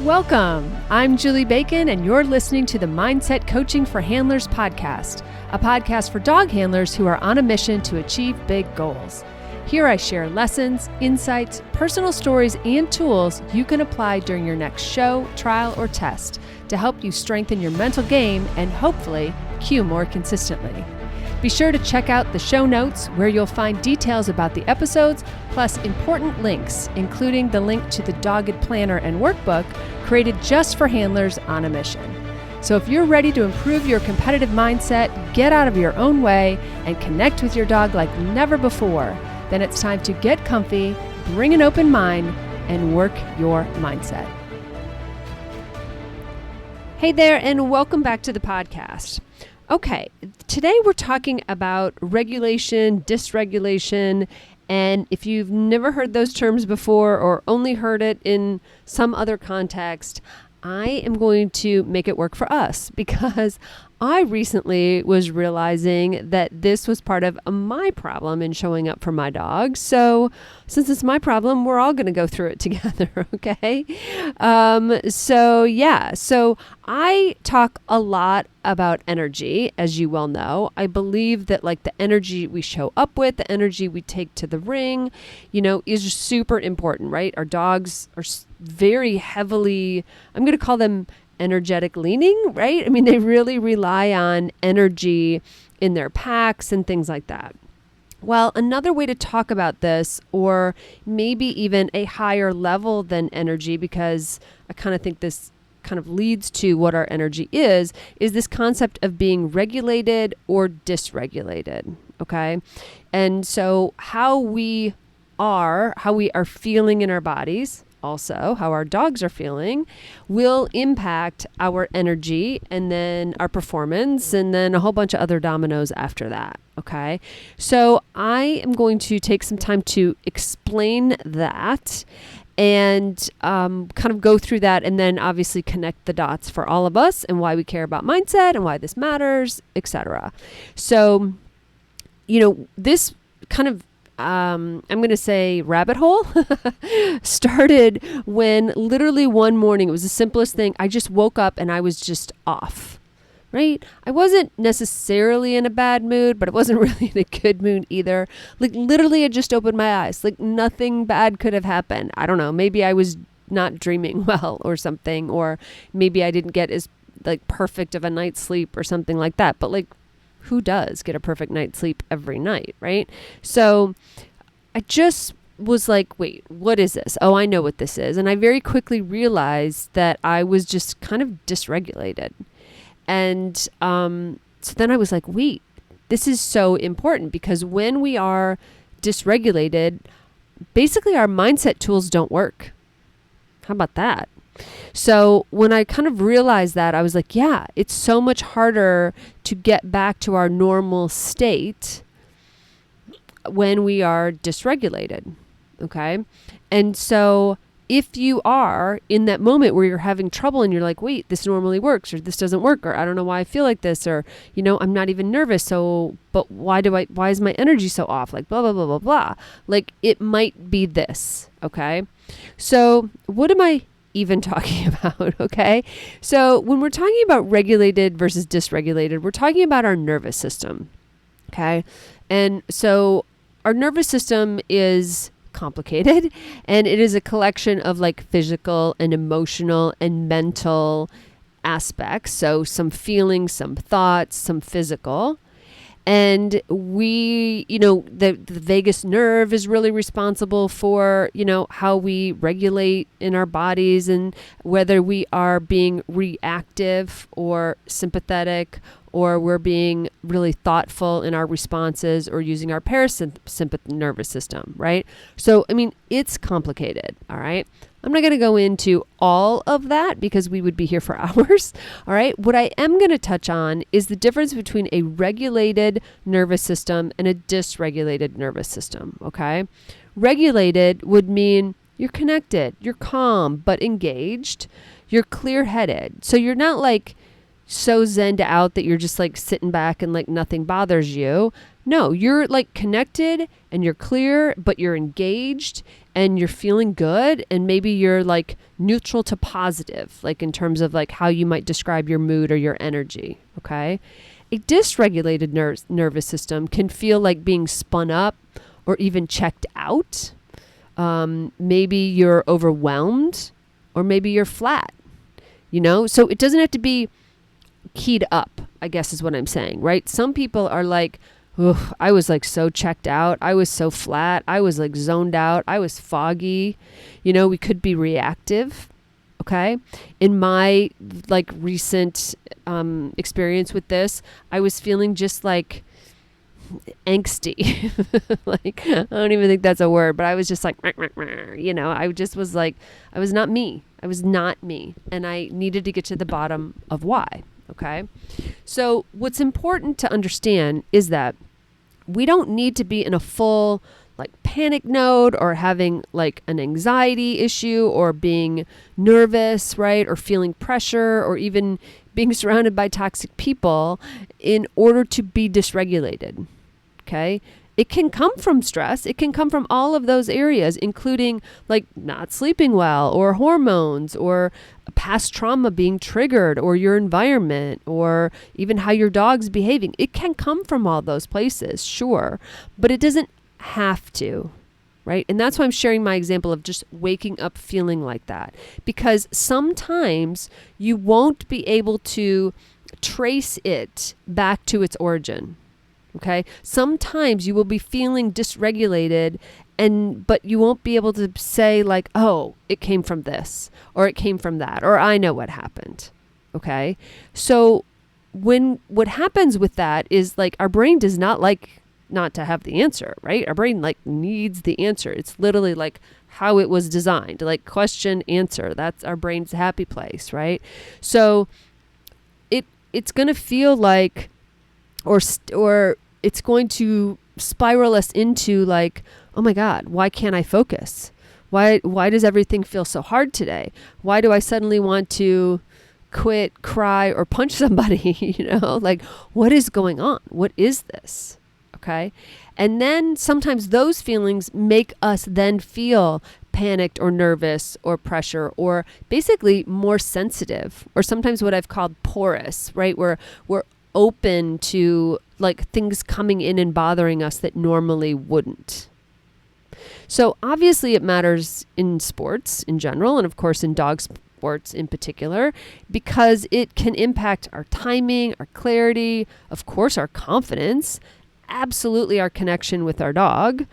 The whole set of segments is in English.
Welcome. I'm Julie Bacon, and you're listening to the Mindset Coaching for Handlers podcast, a podcast for dog handlers who are on a mission to achieve big goals. Here I share lessons, insights, personal stories, and tools you can apply during your next show, trial, or test to help you strengthen your mental game and hopefully cue more consistently. Be sure to check out the show notes where you'll find details about the episodes, plus important links, including the link to the Dogged Planner and Workbook created just for handlers on a mission. So if you're ready to improve your competitive mindset, get out of your own way, and connect with your dog like never before, then it's time to get comfy, bring an open mind, and work your mindset. Hey there, and welcome back to the podcast. Okay, today we're talking about regulation, dysregulation, and if you've never heard those terms before or only heard it in some other context, I am going to make it work for us because I recently was realizing that this was part of my problem in showing up for my dog. So since it's my problem, we're all going to go through it together, okay? So I talk a lot about energy, as you well know. I believe that like the energy we show up with, the energy we take to the ring, is super important, right? Our dogs are very heavily, I'm going to call them energetic leaning, right? I mean, they really rely on energy in their packs and things like that. Well, another way to talk about this, or maybe even a higher level than energy, because I kind of think this kind of leads to what our energy is this concept of being regulated or dysregulated, okay? And so how we are feeling in our bodies, also how our dogs are feeling, will impact our energy and then our performance and then a whole bunch of other dominoes after that. Okay. So I am going to take some time to explain that and kind of go through that and then obviously connect the dots for all of us and why we care about mindset and why this matters, etc. So, this kind of I'm going to say rabbit hole started when literally one morning, it was the simplest thing. I just woke up and I was just off, right? I wasn't necessarily in a bad mood, but I wasn't really in a good mood either. Like literally I just opened my eyes, like nothing bad could have happened. I don't know. Maybe I was not dreaming well or something, or maybe I didn't get as like perfect of a night's sleep or something like that. But like, who does get a perfect night's sleep every night, right? So I just was like, wait, what is this? Oh, I know what this is. And I very quickly realized that I was just kind of dysregulated. And so then I was like, wait, this is so important because when we are dysregulated, basically our mindset tools don't work. How about that? So when I kind of realized that, I was like, yeah, it's so much harder to get back to our normal state when we are dysregulated. Okay. And so if you are in that moment where you're having trouble and you're like, wait, this normally works, or this doesn't work, or I don't know why I feel like this, or, I'm not even nervous. So, but why is my energy so off? Like blah, blah, blah, blah, blah. Like it might be this. Okay. So what am I even talking about? Okay. So when we're talking about regulated versus dysregulated, we're talking about our nervous system. Okay. And so our nervous system is complicated and it is a collection of like physical and emotional and mental aspects. So some feelings, some thoughts, some physical. And we, the vagus nerve is really responsible for, how we regulate in our bodies and whether we are being reactive or sympathetic or we're being really thoughtful in our responses or using our parasympathetic nervous system, right? So, it's complicated, all right? I'm not going to go into all of that because we would be here for hours, all right? What I am going to touch on is the difference between a regulated nervous system and a dysregulated nervous system, okay? Regulated would mean you're connected, you're calm but engaged, you're clear-headed. So you're not like so zenned out that you're just like sitting back and like nothing bothers you. No, you're like connected and you're clear, but you're engaged and you're feeling good. And maybe you're like neutral to positive, like in terms of like how you might describe your mood or your energy. Okay. A dysregulated nervous system can feel like being spun up or even checked out. Maybe you're overwhelmed or maybe you're flat, so it doesn't have to be keyed up, I guess is what I'm saying, right? Some people are like, ugh, I was like so checked out. I was so flat. I was like zoned out. I was foggy. We could be reactive. Okay. In my like recent experience with this, I was feeling just like angsty. Like, I don't even think that's a word, but I was just like, I just was like, I was not me. I was not me. And I needed to get to the bottom of why. Okay. So what's important to understand is that we don't need to be in a full like panic mode or having like an anxiety issue or being nervous, right? Or feeling pressure or even being surrounded by toxic people in order to be dysregulated. Okay. It can come from stress. It can come from all of those areas, including like not sleeping well or hormones or past trauma being triggered or your environment or even how your dog's behaving. It can come from all those places, sure, but it doesn't have to, right? And that's why I'm sharing my example of just waking up feeling like that, because sometimes you won't be able to trace it back to its origin. Okay. Sometimes you will be feeling dysregulated but you won't be able to say like, oh, it came from this or it came from that, or I know what happened. Okay. So what happens with that is like our brain does not like not to have the answer, right? Our brain like needs the answer. It's literally like how it was designed, like question, answer. That's our brain's happy place, right? So it's going to feel like, or it's going to spiral us into like, oh my God, why can't I focus? Why does everything feel so hard today? Why do I suddenly want to quit, cry, or punch somebody? Like what is going on? What is this? Okay. And then sometimes those feelings make us then feel panicked or nervous or pressure or basically more sensitive, or sometimes what I've called porous, right? Where we're open to like things coming in and bothering us that normally wouldn't. So obviously it matters in sports in general, and of course in dog sports in particular, because it can impact our timing, our clarity, of course our confidence, absolutely our connection with our dog,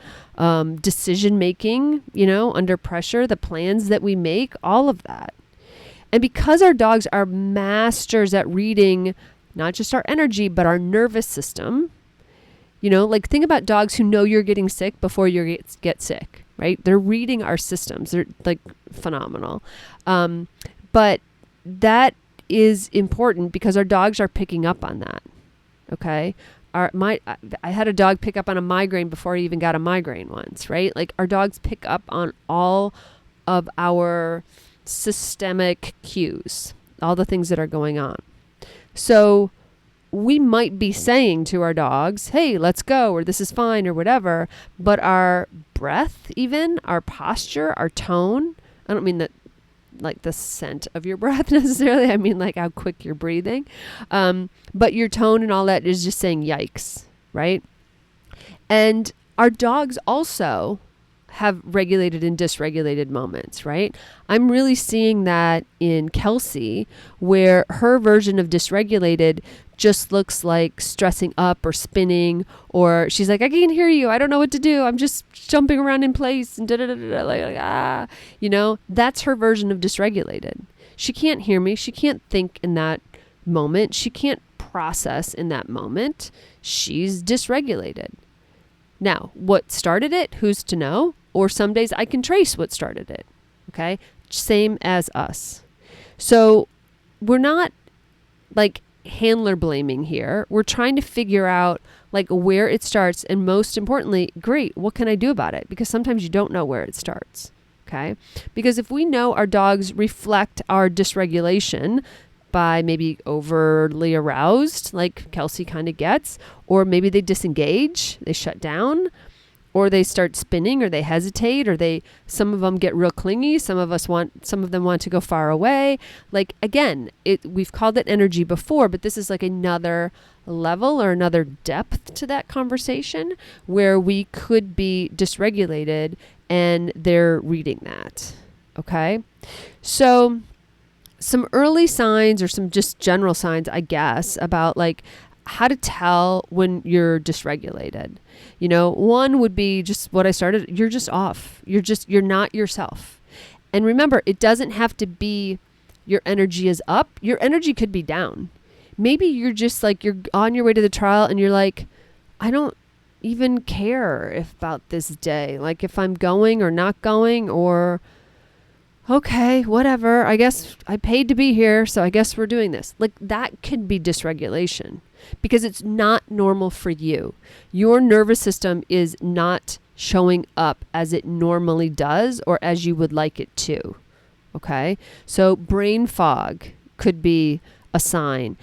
decision making, under pressure, the plans that we make, all of that. And because our dogs are masters at reading not just our energy, but our nervous system. Like think about dogs who know you're getting sick before you get sick, right? They're reading our systems. They're like phenomenal. But that is important because our dogs are picking up on that. Okay. I had a dog pick up on a migraine before he even got a migraine once, right? Like our dogs pick up on all of our systemic cues, all the things that are going on. So we might be saying to our dogs, hey, let's go, or this is fine, or whatever. But our breath, even our posture, our tone, I don't mean that like the scent of your breath necessarily. I mean like how quick you're breathing. But your tone and all that is just saying yikes, right? And our dogs also have regulated and dysregulated moments, right? I'm really seeing that in Kelsey, where her version of dysregulated just looks like stressing up or spinning, or she's like, I can't hear you. I don't know what to do. I'm just jumping around in place and that's her version of dysregulated. She can't hear me. She can't think in that moment. She can't process in that moment. She's dysregulated. Now, what started it? Who's to know? Or some days I can trace what started it. Okay. Same as us. So we're not like handler blaming here. We're trying to figure out like where it starts. And most importantly, great, what can I do about it? Because sometimes you don't know where it starts. Okay. Because if we know our dogs reflect our dysregulation, by maybe overly aroused, like Kelsey kind of gets, or maybe they disengage, they shut down, or they start spinning, or they hesitate, or some of them get real clingy. Some of them want to go far away. Like, again, we've called it energy before, but this is like another level or another depth to that conversation where we could be dysregulated and they're reading that. Okay. So some early signs, or some just general signs, I guess, about like how to tell when you're dysregulated. One would be just what I started. You're just off. You're not yourself. And remember, it doesn't have to be your energy is up. Your energy could be down. Maybe you're just like, you're on your way to the trial and you're like, I don't even care about this day. Like if I'm going or not going, or okay, whatever. I guess I paid to be here, so I guess we're doing this. Like that could be dysregulation because it's not normal for you. Your nervous system is not showing up as it normally does or as you would like it to. Okay? So brain fog could be a sign.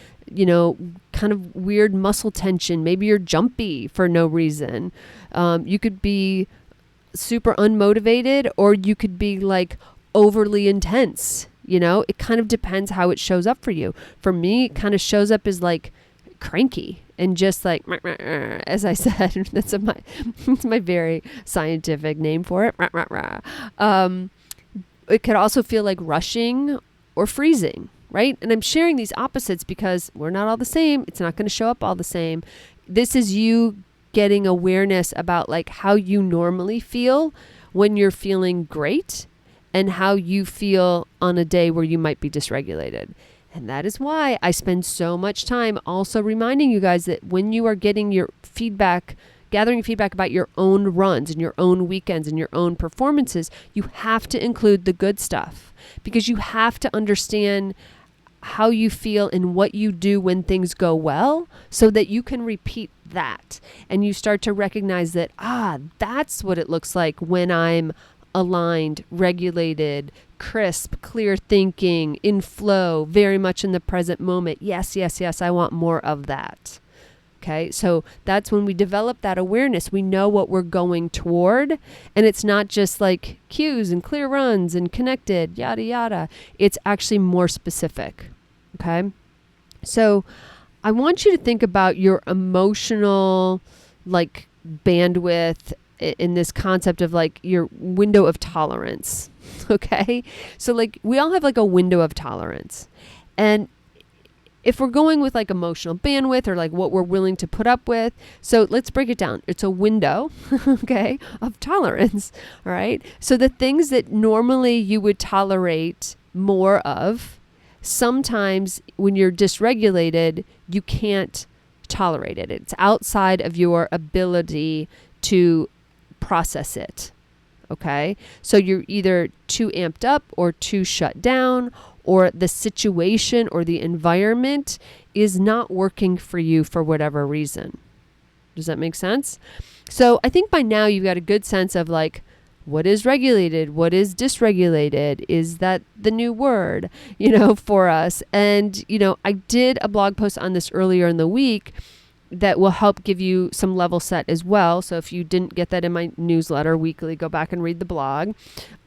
Kind of weird muscle tension. Maybe you're jumpy for no reason. You could be super unmotivated, or you could be like overly intense. It kind of depends how it shows up for you. For me, it kind of shows up as like cranky and just like, as I said, that's my very scientific name for it. It could also feel like rushing or freezing. Right? And I'm sharing these opposites because we're not all the same. It's not going to show up all the same. This is you getting awareness about like how you normally feel when you're feeling great and how you feel on a day where you might be dysregulated. And that is why I spend so much time also reminding you guys that when you are getting your feedback, gathering feedback about your own runs and your own weekends and your own performances, you have to include the good stuff because you have to understand how you feel and what you do when things go well so that you can repeat that. And you start to recognize that, that's what it looks like when I'm aligned, regulated, crisp, clear thinking, in flow, very much in the present moment. Yes, yes, yes, I want more of that. Okay, so that's when we develop that awareness. We know what we're going toward, and it's not just like cues and clear runs and connected, yada, yada. It's actually more specific. Okay, so I want you to think about your emotional like bandwidth in this concept of like your window of tolerance. Okay, so like we all have like a window of tolerance, and if we're going with like emotional bandwidth or like what we're willing to put up with, so let's break it down. It's a window, okay, of tolerance. All right, so the things that normally you would tolerate more of, sometimes when you're dysregulated, you can't tolerate it. It's outside of your ability to process it. Okay, so you're either too amped up or too shut down, or the situation or the environment is not working for you for whatever reason. Does that make sense? So I think by now you've got a good sense of like, what is regulated? What is dysregulated? Is that the new word, for us? And, I did a blog post on this earlier in the week that will help give you some level set as well. So if you didn't get that in my newsletter weekly, go back and read the blog.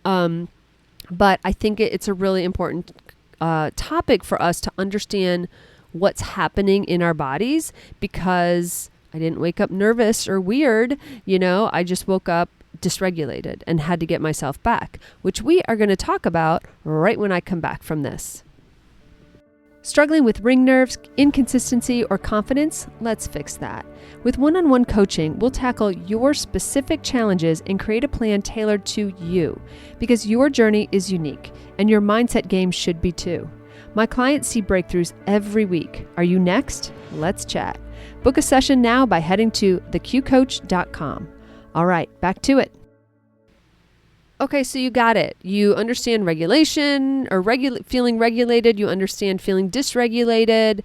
But I think it's a really important topic for us to understand what's happening in our bodies, because I didn't wake up nervous or weird. I just woke up dysregulated and had to get myself back, which we are going to talk about right when I come back from this. Struggling with ring nerves, inconsistency, or confidence? Let's fix that. With one-on-one coaching, we'll tackle your specific challenges and create a plan tailored to you, because your journey is unique and your mindset game should be too. My clients see breakthroughs every week. Are you next? Let's chat. Book a session now by heading to theqcoach.com. All right, back to it. Okay, so you got it. You understand regulation or feeling regulated. You understand feeling dysregulated.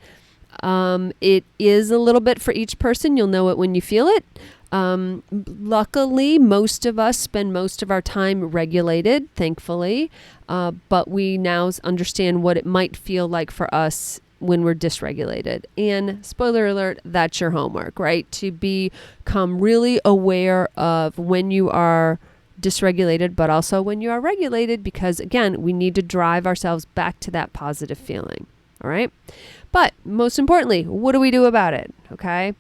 It is a little bit for each person. You'll know it when you feel it. Luckily, most of us spend most of our time regulated, thankfully, but we now understand what it might feel like for us when we're dysregulated. And spoiler alert, that's your homework, right? To become really aware of when you are dysregulated, but also when you are regulated, because again, we need to drive ourselves back to that positive feeling. All right. But most importantly, what do we do about it? Okay.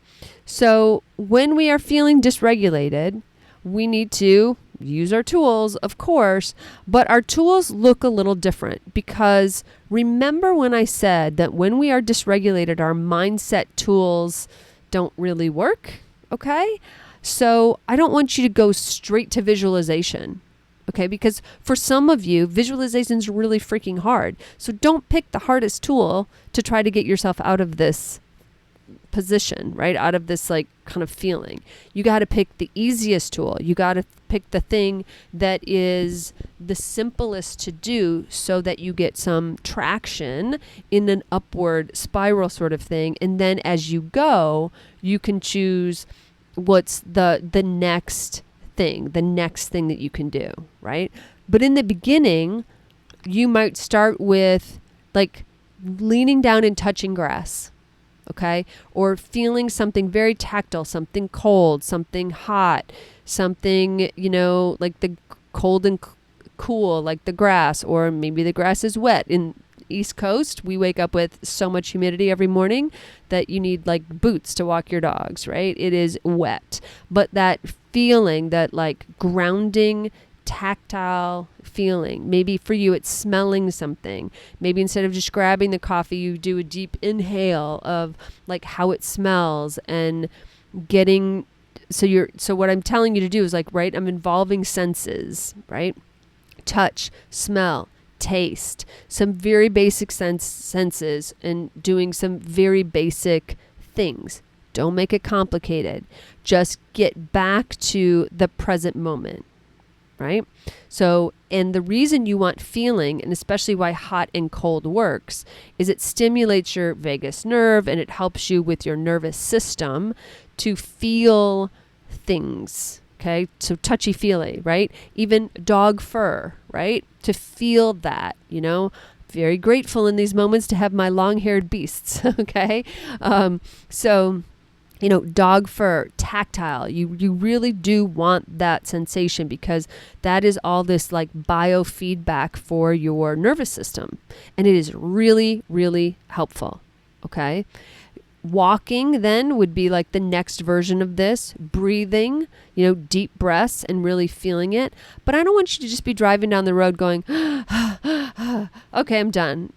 So when we are feeling dysregulated, we need to use our tools, of course, but our tools look a little different, because remember when I said that when we are dysregulated, our mindset tools don't really work. Okay. So I don't want you to go straight to visualization. Okay, because for some of you, visualization is really freaking hard. So don't pick the hardest tool to try to get yourself out of this position, right? Out of this like kind of feeling. You got to pick the easiest tool. You got to pick the thing that is the simplest to do, so that you get some traction in an upward spiral sort of thing. And then as you go, you can choose what's the next thing that you can do, right? But in the beginning, you might start with like leaning down and touching grass, okay? Or feeling something very tactile, something cold, something hot, something, like the cold and cool, like the grass, or maybe the grass is wet. In East Coast, we wake up with so much humidity every morning that you need like boots to walk your dogs, right? It is wet. But that feeling, that like grounding, tactile feeling, maybe for you it's smelling something. Maybe instead of just grabbing the coffee, you do a deep inhale of like how it smells, and getting, so what I'm telling you to do is like, right, I'm involving senses, right? Touch, smell, taste, some very basic senses, and doing some very basic things. Don't make it complicated. Just get back to the present moment, right? So, and the reason you want feeling, and especially why hot and cold works, is it stimulates your vagus nerve, and it helps you with your nervous system to feel things. Okay, so touchy-feely, right? Even dog fur, right? To feel that, very grateful in these moments to have my long-haired beasts, okay? So, dog fur, tactile, you really do want that sensation, because that is all this like biofeedback for your nervous system. And it is really, really helpful, okay? Walking then would be like the next version of this. Breathing, deep breaths and really feeling it. But I don't want you to just be driving down the road going, okay, I'm done.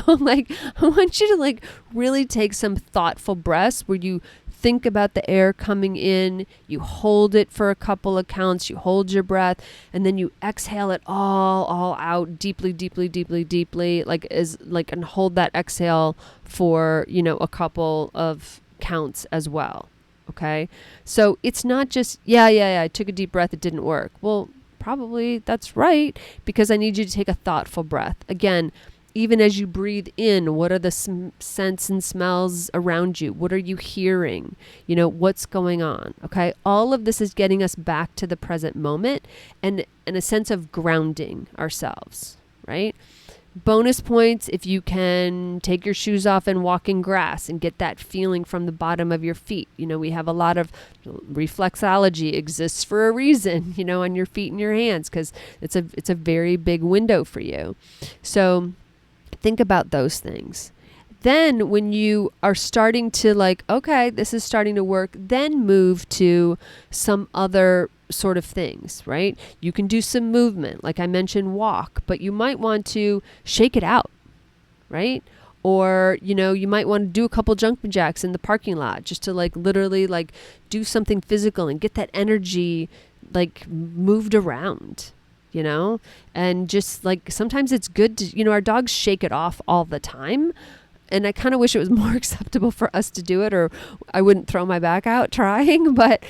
Like I want you to like really take some thoughtful breaths where you think about the air coming in, you hold it for a couple of counts, you hold your breath, and then you exhale it all out deeply, deeply, deeply, deeply, and hold that exhale for, a couple of counts as well. Okay. So it's not just, I took a deep breath, it didn't work. Well, probably that's right, because I need you to take a thoughtful breath. Again, even as you breathe in, what are the scents and smells around you? What are you hearing? What's going on? Okay. All of this is getting us back to the present moment and a sense of grounding ourselves, right? Bonus points if you can take your shoes off and walk in grass and get that feeling from the bottom of your feet. We have a lot of reflexology exists for a reason, on your feet and your hands, because it's a very big window for you. So think about those things. Then when you are starting to like, okay, this is starting to work, then move to some other sort of things, right? You can do some movement, like I mentioned, walk, but you might want to shake it out, right? Or, you might want to do a couple jumping jacks in the parking lot just to like literally like do something physical and get that energy like moved around. And just like sometimes it's good to, our dogs shake it off all the time. and I kind of wish it was more acceptable for us to do it, or I wouldn't throw my back out trying, but,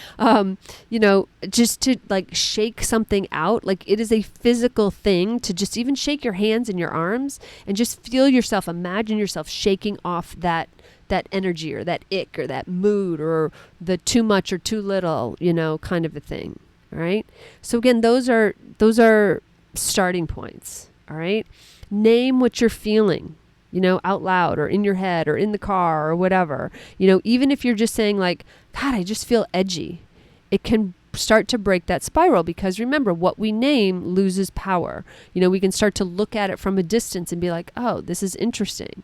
just to like shake something out, like it is a physical thing to just even shake your hands and your arms and just feel yourself, imagine yourself shaking off that energy or that ick or that mood or the too much or too little, kind of a thing. All right. So again, those are starting points. All right. Name what you're feeling, out loud or in your head or in the car or whatever. Even if you're just saying like, God, I just feel edgy, it can start to break that spiral, because remember, what we name loses power. We can start to look at it from a distance and be like, oh, this is interesting.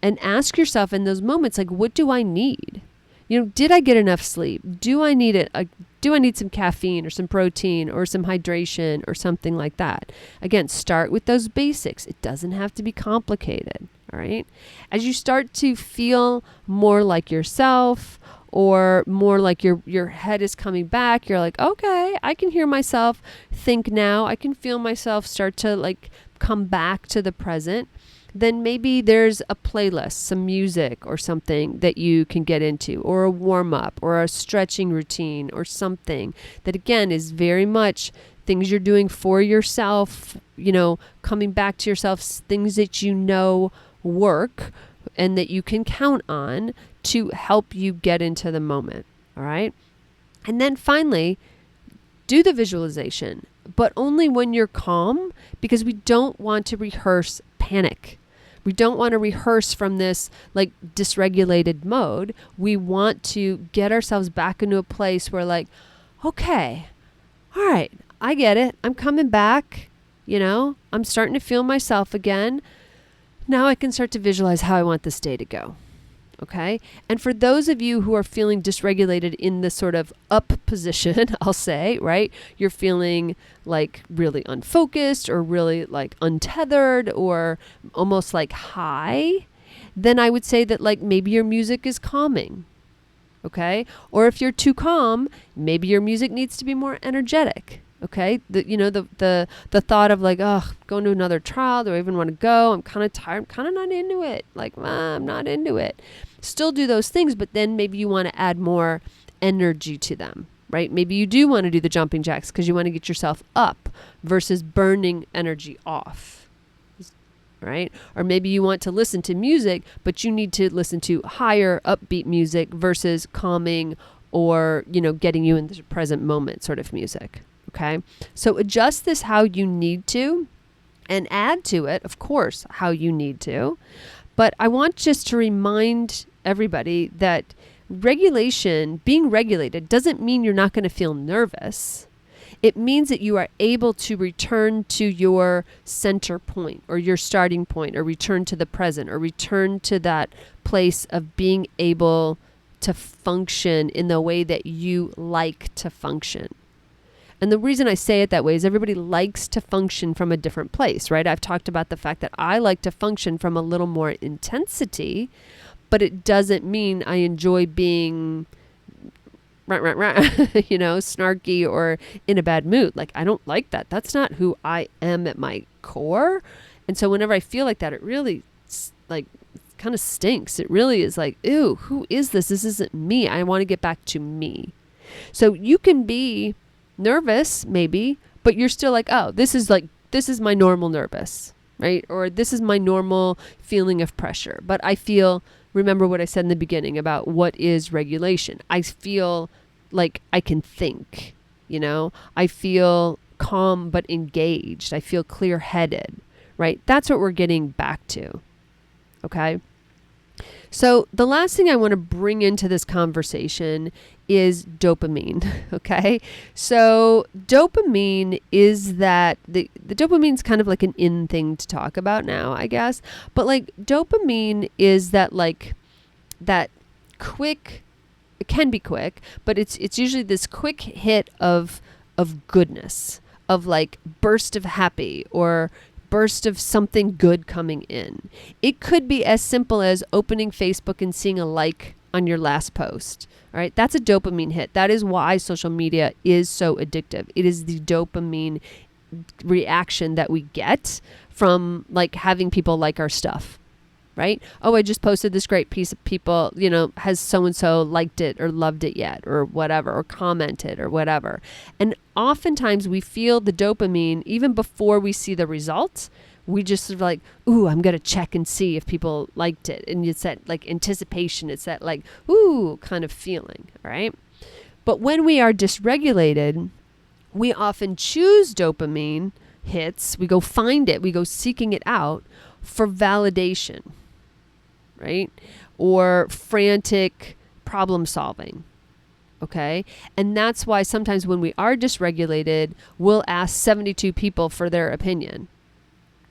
And ask yourself in those moments, like, what do I need? Did I get enough sleep? Do I need it? Do I need some caffeine or some protein or some hydration or something like that? Again, start with those basics. It doesn't have to be complicated. All right. As you start to feel more like yourself, or more like your head is coming back, you're like, okay, I can hear myself think now. I can feel myself start to like come back to the present. Then maybe there's a playlist, some music or something that you can get into, or a warm up or a stretching routine or something that again is very much things you're doing for yourself, coming back to yourself, things that work and that you can count on to help you get into the moment. All right. And then finally, do the visualization, but only when you're calm, because we don't want to rehearse panic. We don't want to rehearse from this like dysregulated mode. We want to get ourselves back into a place where like, okay, all right, I get it. I'm coming back. I'm starting to feel myself again. Now I can start to visualize how I want this day to go. Okay. And for those of you who are feeling dysregulated in this sort of up position, I'll say, right? You're feeling like really unfocused or really like untethered or almost like high, then I would say that like maybe your music is calming. Okay. Or if you're too calm, maybe your music needs to be more energetic. Okay. The thought of like, oh, going to another trial. Do I even want to go? I'm kind of tired. I'm kind of not into it. Like, I'm not into it. Still do those things, but then maybe you want to add more energy to them, right? Maybe you do want to do the jumping jacks because you want to get yourself up versus burning energy off, right? Or maybe you want to listen to music, but you need to listen to higher upbeat music versus calming or, getting you in the present moment sort of music. Okay. So adjust this how you need to and add to it, of course, how you need to. But I want just to remind everybody that being regulated doesn't mean you're not going to feel nervous. It means that you are able to return to your center point or your starting point, or return to the present, or return to that place of being able to function in the way that you like to function. And the reason I say it that way is everybody likes to function from a different place, right? I've talked about the fact that I like to function from a little more intensity, but it doesn't mean I enjoy being snarky or in a bad mood. Like, I don't like that. That's not who I am at my core. And so whenever I feel like that, it really like kind of stinks. It really is like, ew, who is this? This isn't me. I want to get back to me. So you can be nervous maybe, but you're still like, oh, this is my normal nervous, right? Or this is my normal feeling of pressure. But I feel, remember what I said in the beginning about what is regulation. I feel like I can think, I feel calm but engaged. I feel clear-headed, right? That's what we're getting back to. Okay. So the last thing I want to bring into this conversation is dopamine. Okay. So dopamine is that the dopamine's kind of like an in thing to talk about now, I guess. But like dopamine is that like that quick, it can be quick, but it's usually this quick hit of goodness, of like burst of happy or burst of something good coming in. It could be as simple as opening Facebook and seeing a like on your last post. All right. That's a dopamine hit. That is why social media is so addictive. It is the dopamine reaction that we get from like having people like our stuff. right? Oh, I just posted this great piece of people, has so-and-so liked it or loved it yet or whatever, or commented or whatever. And oftentimes we feel the dopamine even before we see the results. We just sort of like, ooh, I'm going to check and see if people liked it. And it's that like anticipation. It's that like, ooh, kind of feeling, right? But when we are dysregulated, we often choose dopamine hits. We go find it. We go seeking it out for validation, right? Or frantic problem solving. Okay. And that's why sometimes when we are dysregulated, we'll ask 72 people for their opinion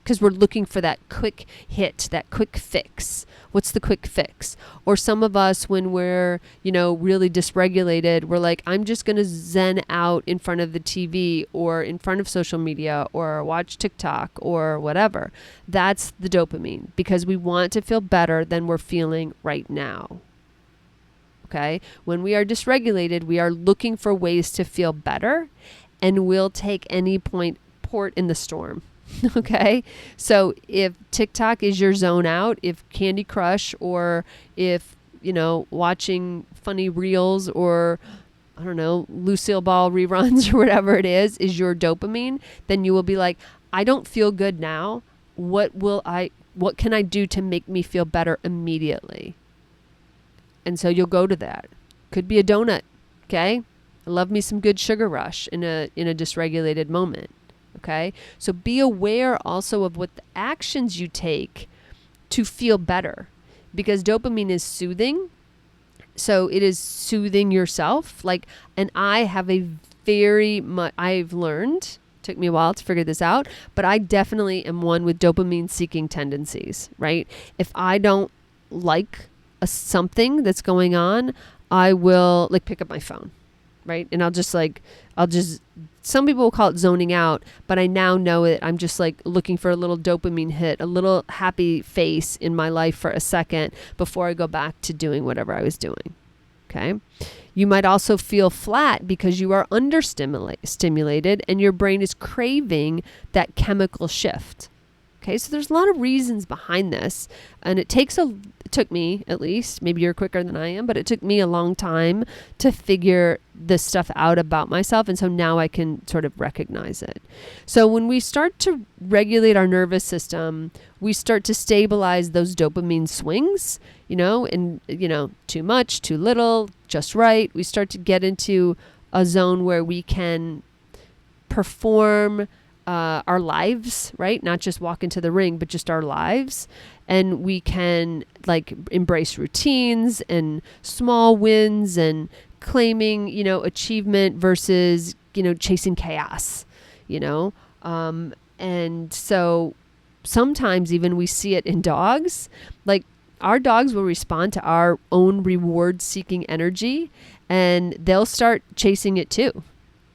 because we're looking for that quick hit, that quick fix. What's the quick fix? Or some of us, when we're, really dysregulated, we're like, I'm just going to zen out in front of the TV or in front of social media or watch TikTok or whatever. That's the dopamine because we want to feel better than we're feeling right now. Okay. When we are dysregulated, we are looking for ways to feel better, and we'll take any port in the storm. Okay. So if TikTok is your zone out, if Candy Crush, or if, watching funny reels or, I don't know, Lucille Ball reruns or whatever it is your dopamine, then you will be like, I don't feel good now. What can I do to make me feel better immediately? And so you'll go to that. Could be a donut. Okay. I love me some good sugar rush in a dysregulated moment. Okay. So be aware also of what the actions you take to feel better, because dopamine is soothing. So it is soothing yourself. And I have I've learned, took me a while to figure this out, but I definitely am one with dopamine seeking tendencies, right? If I don't like something that's going on, I will pick up my phone, right? And I'll just some people will call it zoning out, but I now know it. I'm just looking for a little dopamine hit, a little happy face in my life for a second before I go back to doing whatever I was doing. Okay. You might also feel flat because you are stimulated and your brain is craving that chemical shift. Okay. So there's a lot of reasons behind this, and it took me, at least, maybe you're quicker than I am, but it took me a long time to figure this stuff out about myself. And so now I can sort of recognize it. So when we start to regulate our nervous system, we start to stabilize those dopamine swings, and, too much, too little, just right. We start to get into a zone where we can perform our lives, right? Not just walk into the ring, but just our lives. And we can embrace routines and small wins and claiming, achievement versus, chasing chaos, and so sometimes even we see it in dogs. Our dogs will respond to our own reward seeking energy, and they'll start chasing it too,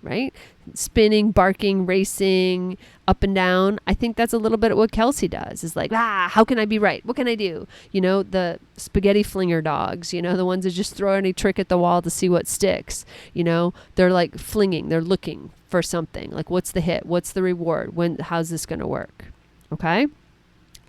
right? Spinning, barking, racing, up and down. I think that's a little bit of what Kelsey does. Is how can I be right? What can I do? The spaghetti flinger dogs, the ones that just throw any trick at the wall to see what sticks. They're flinging, they're looking for something. What's the hit? What's the reward? How's this going to work? Okay.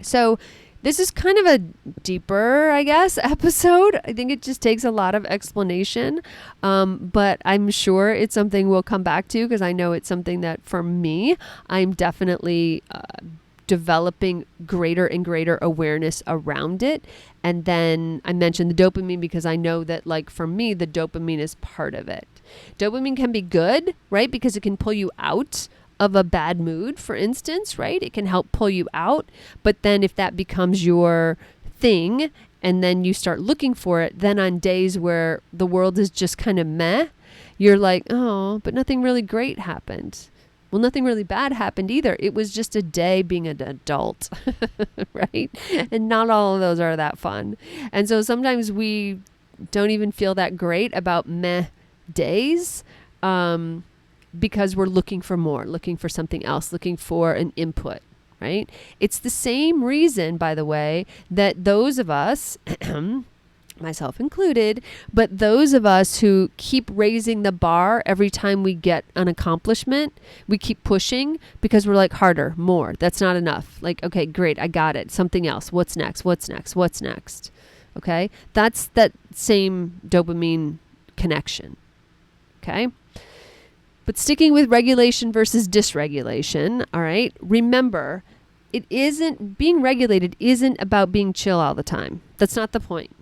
So this is kind of a deeper, I guess, episode. I think it just takes a lot of explanation, but I'm sure it's something we'll come back to because I know it's something that for me, I'm definitely developing greater and greater awareness around it. And then I mentioned the dopamine because I know that for me, the dopamine is part of it. Dopamine can be good, right? Because it can pull you out of a bad mood, for instance, right? It can help pull you out. But then if that becomes your thing and then you start looking for it, then on days where the world is just kind of meh, you're like, oh, but nothing really great happened. Well, nothing really bad happened either. It was just a day being an adult, right? And not all of those are that fun. And so sometimes we don't even feel that great about meh days, because we're looking for more, looking for something else, looking for an input, right? It's the same reason, by the way, that those of us myself included, but those of us who keep raising the bar every time we get an accomplishment, we keep pushing because we're like, harder, more. That's not enough. Like, okay, great, I got it. Something else. What's next? What's next? What's next? Okay? That's that same dopamine connection. Okay? But sticking with regulation versus dysregulation, all right? Remember, being regulated isn't about being chill all the time. That's not the point.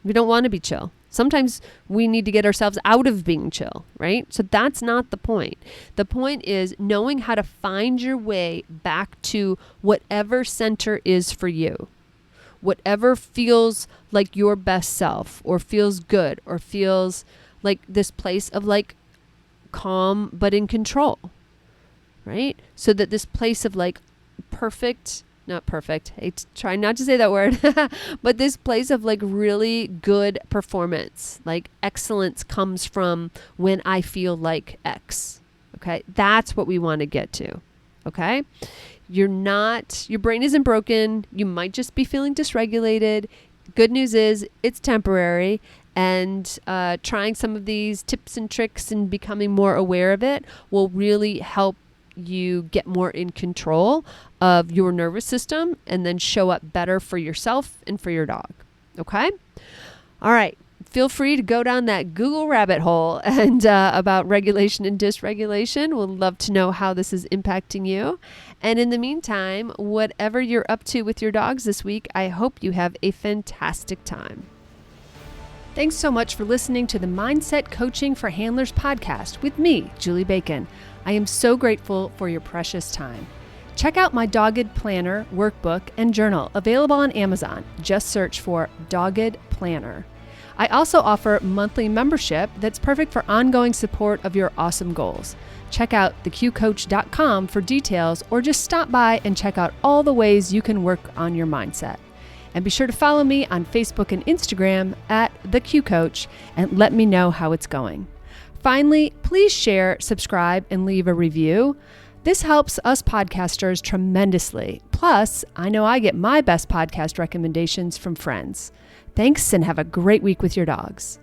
We don't want to be chill. Sometimes we need to get ourselves out of being chill, right? So that's not the point. The point is knowing how to find your way back to whatever center is for you. Whatever feels like your best self, or feels good, or feels like this place of like calm but in control, right? So that this place of like not perfect, I try not to say that word, but this place of like really good performance, like excellence comes from when I feel like X. Okay. That's what we want to get to. Okay. Your brain isn't broken. You might just be feeling dysregulated. Good news is it's temporary, and trying some of these tips and tricks and becoming more aware of it will really help you get more in control of your nervous system and then show up better for yourself and for your dog. Okay? All right. Feel free to go down that Google rabbit hole and about regulation and dysregulation. We'll love to know how this is impacting you. And in the meantime, whatever you're up to with your dogs this week, I hope you have a fantastic time. Thanks so much for listening to the Mindset Coaching for Handlers podcast with me, Julie Bacon. I am so grateful for your precious time. Check out my Dogged Planner workbook and journal available on Amazon. Just search for Dogged Planner. I also offer monthly membership that's perfect for ongoing support of your awesome goals. Check out theqcoach.com for details, or just stop by and check out all the ways you can work on your mindset. And be sure to follow me on Facebook and Instagram at theqcoach and let me know how it's going. Finally, please share, subscribe, and leave a review. This helps us podcasters tremendously. Plus, I know I get my best podcast recommendations from friends. Thanks, and have a great week with your dogs.